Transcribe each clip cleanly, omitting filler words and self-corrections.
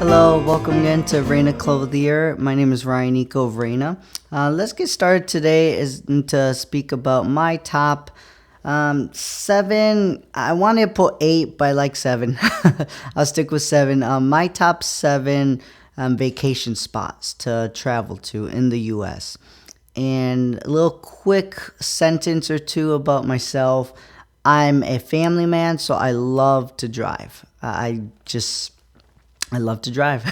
Hello, welcome again to Reyna Clothier. My name is Ryan Eco of Reyna. Let's get started today is to speak about my top seven. I wanted to put eight, but I like seven. I'll stick with seven. My top seven vacation spots to travel to in the U.S. And a little quick sentence or two about myself. I'm a family man, so I love to drive. I love to drive.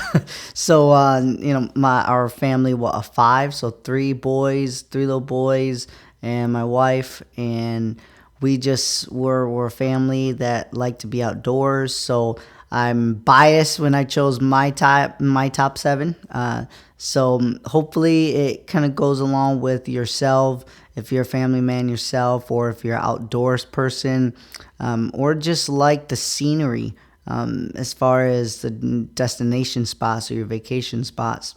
So, our family, a five, so three boys, three little boys, and my wife, and we're a family that like to be outdoors. So I'm biased when I chose my top seven. So hopefully it kind of goes along with yourself, if you're a family man yourself, or if you're an outdoors person, or just like the scenery. As far as the destination spots or your vacation spots,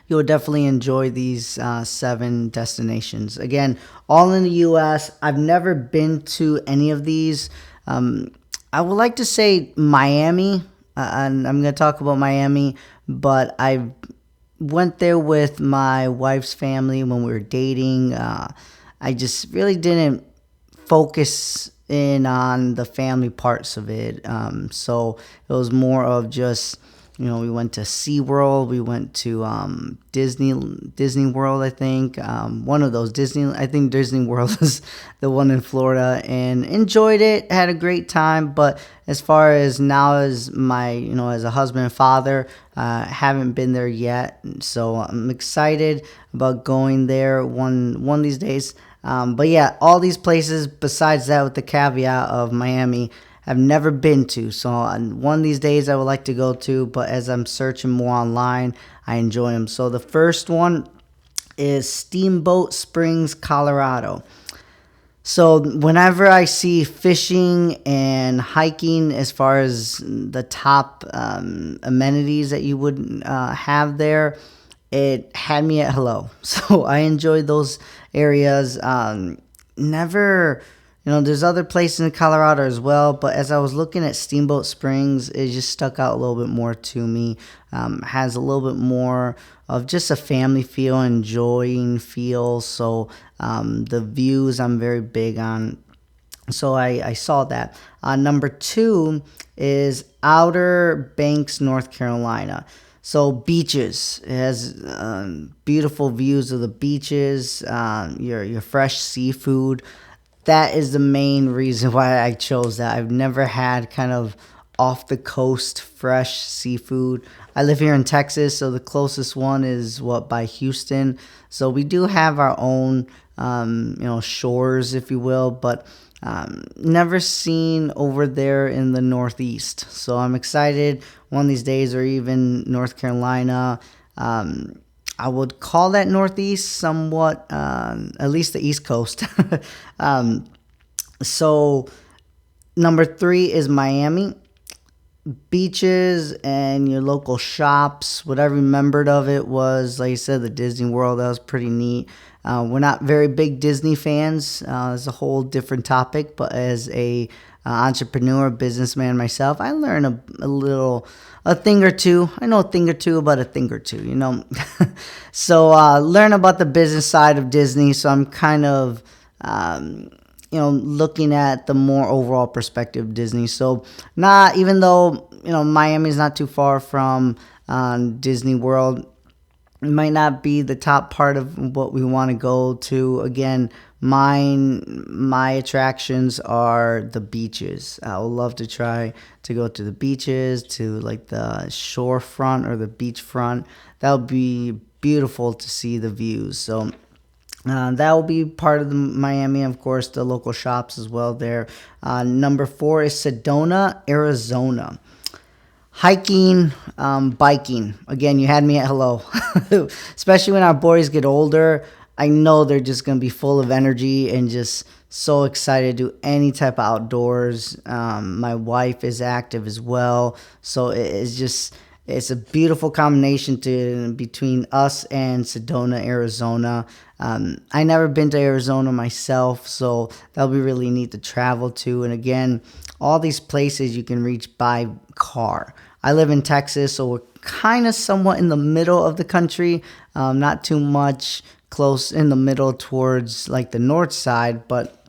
you'll definitely enjoy these seven destinations. Again, all in the U.S. I've never been to any of these. I would like to say Miami, and I'm going to talk about Miami, but I went there with my wife's family when we were dating. I just really didn't focus in on the family parts of it. So it was more of just, we went to SeaWorld, we went to Disney World, I think. One of those I think Disney World is the one in Florida, and enjoyed it, had a great time. But as far as now as my, as a husband and father, haven't been there yet. So I'm excited about going there one of these days. But yeah, all these places besides that, with the caveat of Miami, I've never been to. So on one of these days I would like to go to, but as I'm searching more online, I enjoy them. So the first one is Steamboat Springs, Colorado. So whenever I see fishing and hiking, as far as the top amenities that you would have there, it had me at hello. So I enjoyed those areas. Never, there's other places in Colorado as well, but as I was looking at Steamboat Springs, it just stuck out a little bit more to me. Has a little bit more of just a family feel, enjoying feel. So the views I'm very big on. So I saw that. Number two is Outer Banks, North Carolina. So beaches. It has beautiful views of the beaches, your fresh seafood. That is the main reason why I chose that. I've never had kind of off the coast fresh seafood. I live here in Texas, so the closest one is by Houston. So we do have our own shores, if you will, but never seen over there in the Northeast. So I'm excited one of these days, or even North Carolina. I would call that Northeast somewhat, at least the East Coast. So number three is Miami. Beaches and your local shops. What I remembered of it was, like I said, the Disney World. That was pretty neat. We're not very big Disney fans. It's a whole different topic. But as a entrepreneur, businessman myself, I learn a thing or two. I know a thing or two about a thing or two, So learn about the business side of Disney. So I'm kind of looking at the more overall perspective of Disney. So even though, Miami's not too far from Disney World, it might not be the top part of what we want to go to. Again, my attractions are the beaches. I would love to try to go to the beaches, to like the shorefront or the beachfront. That would be beautiful to see the views. So that will be part of the Miami, of course, the local shops as well there. Number four is Sedona, Arizona. Hiking, biking. Again, you had me at hello. Especially when our boys get older, I know they're just going to be full of energy and just so excited to do any type of outdoors. My wife is active as well. So it's a beautiful combination between us and Sedona, Arizona. I never been to Arizona myself, so that'll be really neat to travel to. And again, all these places you can reach by car. I live in Texas, so we're kind of somewhat in the middle of the country, not too much close in the middle towards like the north side, but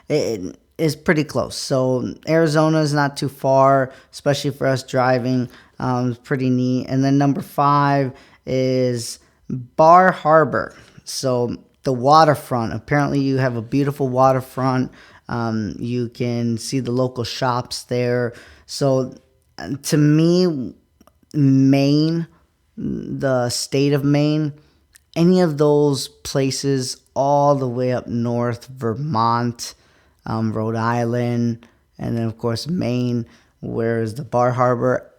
it is pretty close. So Arizona is not too far, especially for us driving. It's pretty neat. And then number 5 is Bar Harbor. So the waterfront. Apparently, you have a beautiful waterfront. You can see the local shops there. So to me, Maine, the state of Maine, any of those places all the way up north, Vermont, Rhode Island, and then of course Maine, where's the Bar Harbor.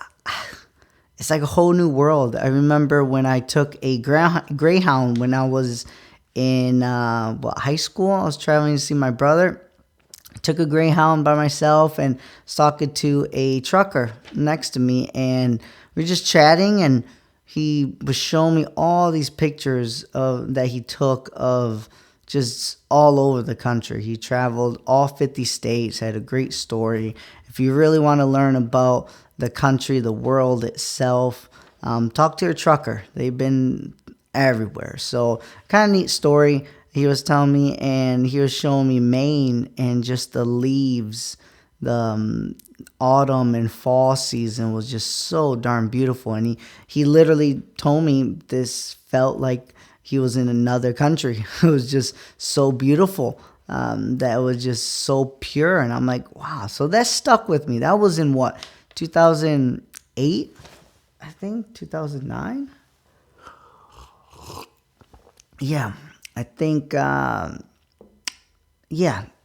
It's like a whole new world. I remember when I took a Greyhound when I was in high school. I was traveling to see my brother. Took a Greyhound by myself and was talking to a trucker next to me, and we were just chatting, and he was showing me all these pictures that he took of just all over the country. He traveled all 50 states, had a great story. If you really want to learn about the country, the world itself, talk to your trucker. They've been everywhere. So kind of neat story he was telling me, and he was showing me Maine and just the leaves, the autumn and fall season was just so darn beautiful. And he literally told me this felt like he was in another country. It was just so beautiful. That was just so pure. And I'm like, wow. So that stuck with me. That was in what, 2008? I think 2009. Yeah, I think,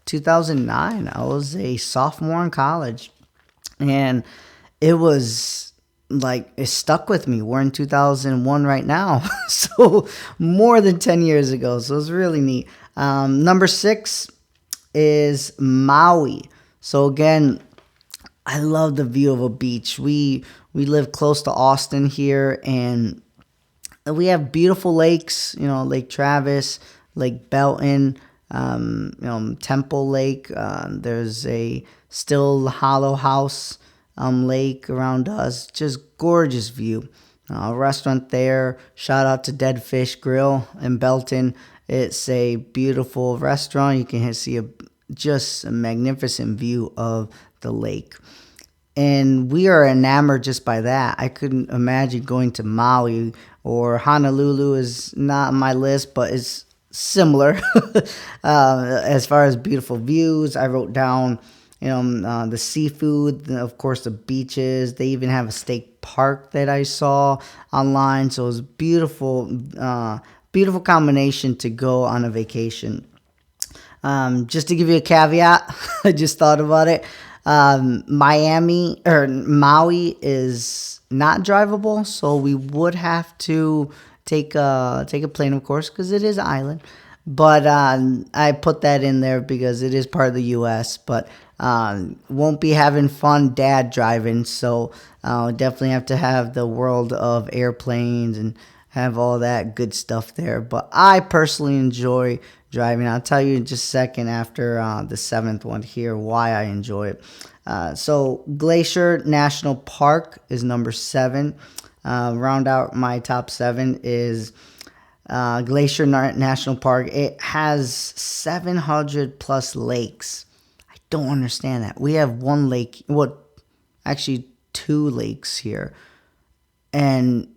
2009. I was a sophomore in college, and it was like, it stuck with me. We're in 2001 right now, so more than 10 years ago. So it's really neat. Number 6 is Maui. So again, I love the view of a beach. We live close to Austin here, and we have beautiful lakes, Lake Travis, Lake Belton, Temple Lake. There's a Still Hollow House lake around us. Just gorgeous view. A restaurant there. Shout out to Dead Fish Grill in Belton. It's a beautiful restaurant. You can see just a magnificent view of the lake. And we are enamored just by that. I couldn't imagine going to Maui, or Honolulu is not on my list, but it's similar as far as beautiful views. I wrote down, the seafood, of course, the beaches. They even have a state park that I saw online. So it was beautiful, beautiful combination to go on a vacation. Just to give you a caveat, I just thought about it. Maui is not drivable, so we would have to take a plane, of course, because it is an island. But I put that in there because it is part of the U.S. But won't be having fun dad driving, so definitely have to have the world of airplanes and have all that good stuff there. But I personally enjoy driving. I'll tell you in just a second after the 7th one here why I enjoy it. So Glacier National Park is number 7. Round out my top 7 is Glacier National Park. It has 700 plus lakes. I don't understand that. We have one lake, actually 2 lakes here, and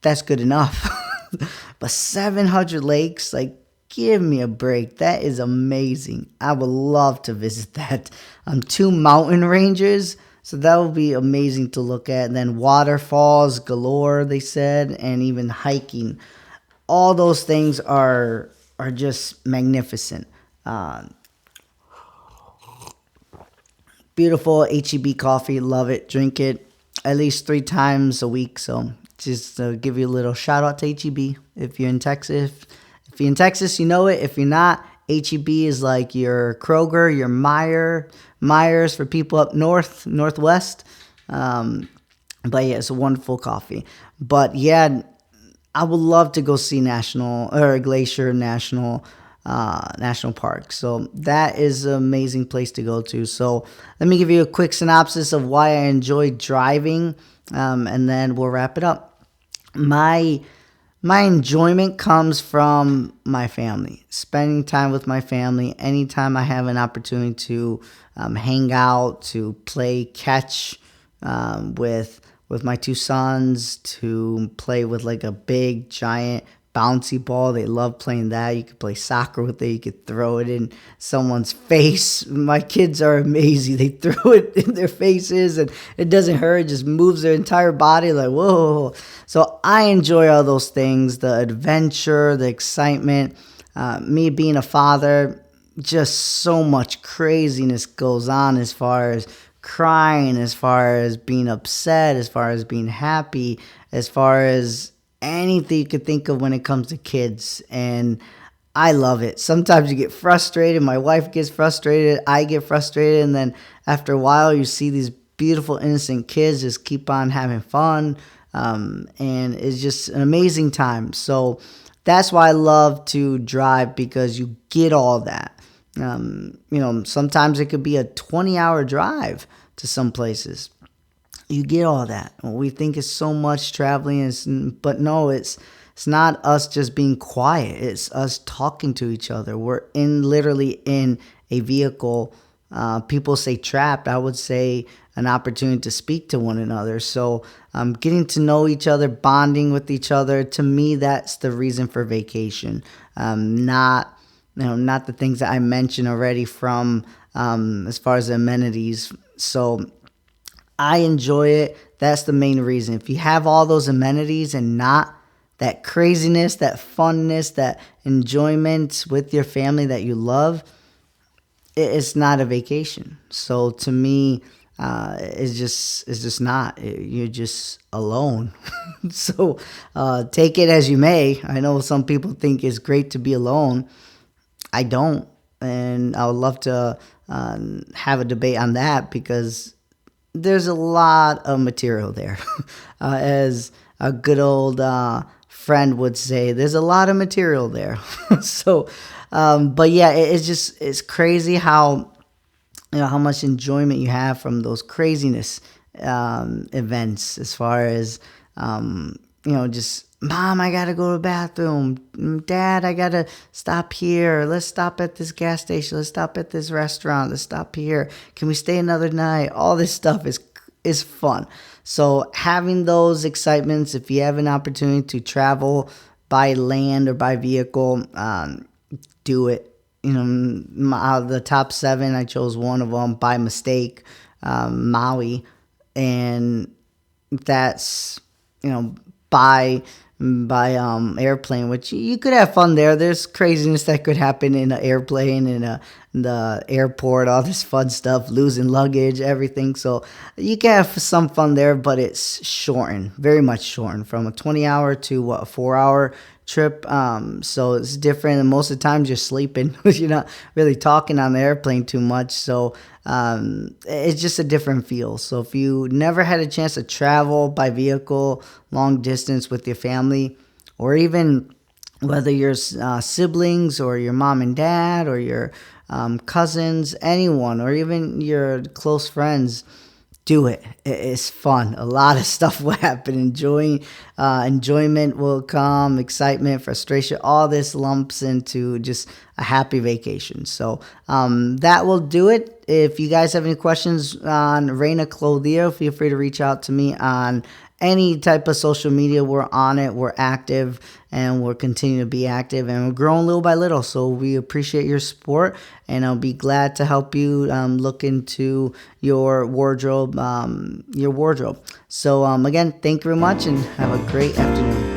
that's good enough. But 700 lakes, like, give me a break. That is amazing. I would love to visit that. 2 mountain ranges, so that would be amazing to look at. And then waterfalls galore, they said, and even hiking. All those things are just magnificent. Beautiful HEB coffee, love it. Drink it at least 3 times a week. So just to give you a little shout out to HEB. If you're in Texas, you know it. If you're not, HEB is like your Kroger, your Myers for people up northwest. But yeah, it's a wonderful coffee. But yeah, I would love to go see Glacier National Park. So that is an amazing place to go to. So let me give you a quick synopsis of why I enjoy driving and then we'll wrap it up. My my enjoyment comes from my family, spending time with my family. Anytime I have an opportunity to hang out, to play catch with my two sons, to play with like a big giant bouncy ball. They love playing that. You could play soccer with it. You could throw it in someone's face. My kids are amazing. They throw it in their faces and it doesn't hurt. It just moves their entire body like, whoa. So I enjoy all those things, the adventure, the excitement. Me being a father, just so much craziness goes on as far as crying, as far as being upset, as far as being happy, as far as anything you could think of when it comes to kids. And I love it. Sometimes you get frustrated. My wife gets frustrated. I get frustrated. And then after a while, you see these beautiful, innocent kids just keep on having fun. And it's just an amazing time. So that's why I love to drive, because you get all that. Sometimes it could be a 20-hour drive to some places. You get all that. We think it's so much traveling, but no, it's not us just being quiet. It's us talking to each other. We're literally in a vehicle. People say trapped. I would say an opportunity to speak to one another. So getting to know each other, bonding with each other. To me, that's the reason for vacation. Not the things that I mentioned already from as far as the amenities. So I enjoy it. That's the main reason. If you have all those amenities and not that craziness, that funness, that enjoyment with your family that you love, it's not a vacation. So to me, it's just not. You're just alone. So take it as you may. I know some people think it's great to be alone. I don't, and I would love to have a debate on that, because there's a lot of material there. As a good old friend would say, there's a lot of material there. So, but yeah, it's crazy how how much enjoyment you have from those craziness events, as far as just, Mom, I gotta go to the bathroom. Dad, I gotta stop here. Let's stop at this gas station. Let's stop at this restaurant. Let's stop here. Can we stay another night? All this stuff is fun. So having those excitements, if you have an opportunity to travel by land or by vehicle, do it. Out of the top 7, I chose one of them by mistake, Maui, and that's by airplane, which you could have fun there. There's craziness that could happen in an airplane, in the airport, all this fun stuff, losing luggage, everything. So you can have some fun there, but it's shortened, very much shortened, from a 20-hour to a 4-hour trip. So it's different, and most of the times you're sleeping. You're not really talking on the airplane too much. So it's just a different feel. So if you never had a chance to travel by vehicle long distance with your family, or even whether you're siblings or your mom and dad or your cousins, anyone, or even your close friends, do it. It's fun. A lot of stuff will happen. Enjoyment will come, excitement, frustration, all this lumps into just a happy vacation. So that will do it. If you guys have any questions on Reyna Clothier, feel free to reach out to me on any type of social media. We're on it. We're active, and we'll continue to be active, and we're growing little by little. So we appreciate your support, and I'll be glad to help you look into your wardrobe. So again, thank you very much, and have a great afternoon.